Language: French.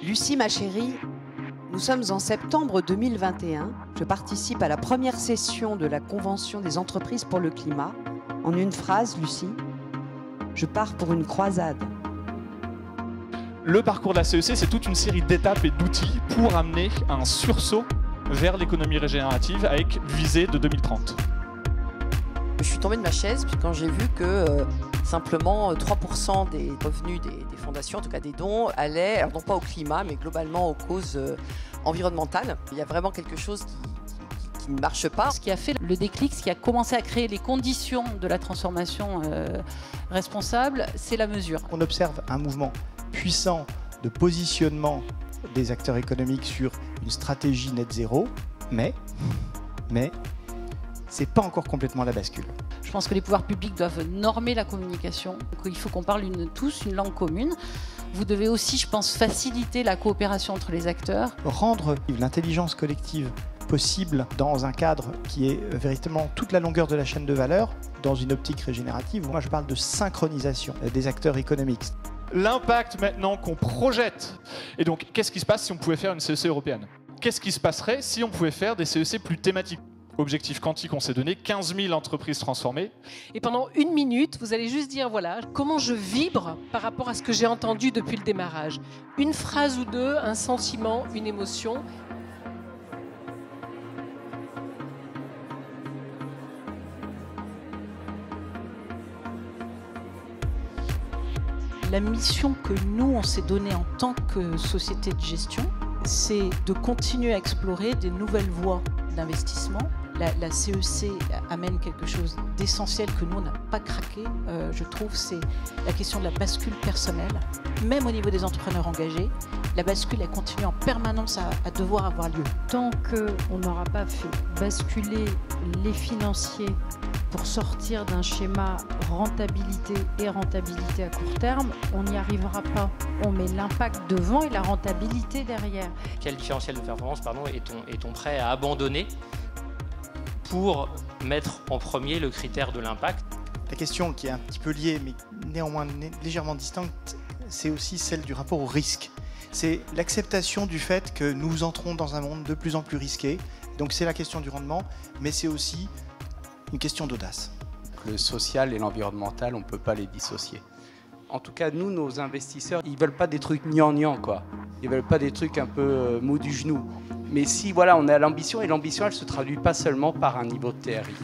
Lucie, ma chérie, nous sommes en septembre 2021. Je participe à la première session de la Convention des entreprises pour le climat. En une phrase, Lucie, je pars pour une croisade. Le parcours de la CEC, c'est toute une série d'étapes et d'outils pour amener un sursaut vers l'économie régénérative avec visée de 2030. Je suis tombée de ma chaise quand j'ai vu que simplement 3% des revenus des fondations, en tout cas des dons, allaient, alors non pas au climat, mais globalement aux causes environnementales. Il y a vraiment quelque chose qui ne marche pas. Ce qui a fait le déclic, ce qui a commencé à créer les conditions de la transformation responsable, c'est la mesure. On observe un mouvement puissant de positionnement des acteurs économiques sur une stratégie net zéro, mais c'est pas encore complètement la bascule. Je pense que les pouvoirs publics doivent normer la communication. Il faut qu'on parle tous une langue commune. Vous devez aussi, je pense, faciliter la coopération entre les acteurs. Rendre l'intelligence collective possible dans un cadre qui est véritablement toute la longueur de la chaîne de valeur, dans une optique régénérative. Moi, je parle de synchronisation des acteurs économiques. L'impact maintenant qu'on projette. Et donc, qu'est-ce qui se passe si on pouvait faire une CEC européenne? Qu'est-ce qui se passerait si on pouvait faire des CEC plus thématiques? Objectif quantique, on s'est donné 15 000 entreprises transformées. Et pendant 1 minute, vous allez juste dire, voilà, comment je vibre par rapport à ce que j'ai entendu depuis le démarrage. Une phrase ou deux, un sentiment, une émotion. La mission que nous, on s'est donnée en tant que société de gestion, c'est de continuer à explorer des nouvelles voies d'investissement. La CEC amène quelque chose d'essentiel que nous, on n'a pas craqué, je trouve, c'est la question de la bascule personnelle. Même au niveau des entrepreneurs engagés, la bascule, elle continue en permanence à devoir avoir lieu. Tant qu'on n'aura pas fait basculer les financiers pour sortir d'un schéma rentabilité et rentabilité à court terme, on n'y arrivera pas. On met l'impact devant et la rentabilité derrière. Quel différentiel de performance est-on prêt à abandonner pour mettre en premier le critère de l'impact? La question qui est un petit peu liée, mais néanmoins légèrement distincte, c'est aussi celle du rapport au risque. C'est l'acceptation du fait que nous entrons dans un monde de plus en plus risqué. Donc c'est la question du rendement, mais c'est aussi une question d'audace. Le social et l'environnemental, on ne peut pas les dissocier. En tout cas, nous, nos investisseurs, ils ne veulent pas des trucs gnangnan, quoi. Ils ne veulent pas des trucs un peu mou du genou. Mais si, voilà, on a l'ambition, et l'ambition, elle ne se traduit pas seulement par un niveau de TRI.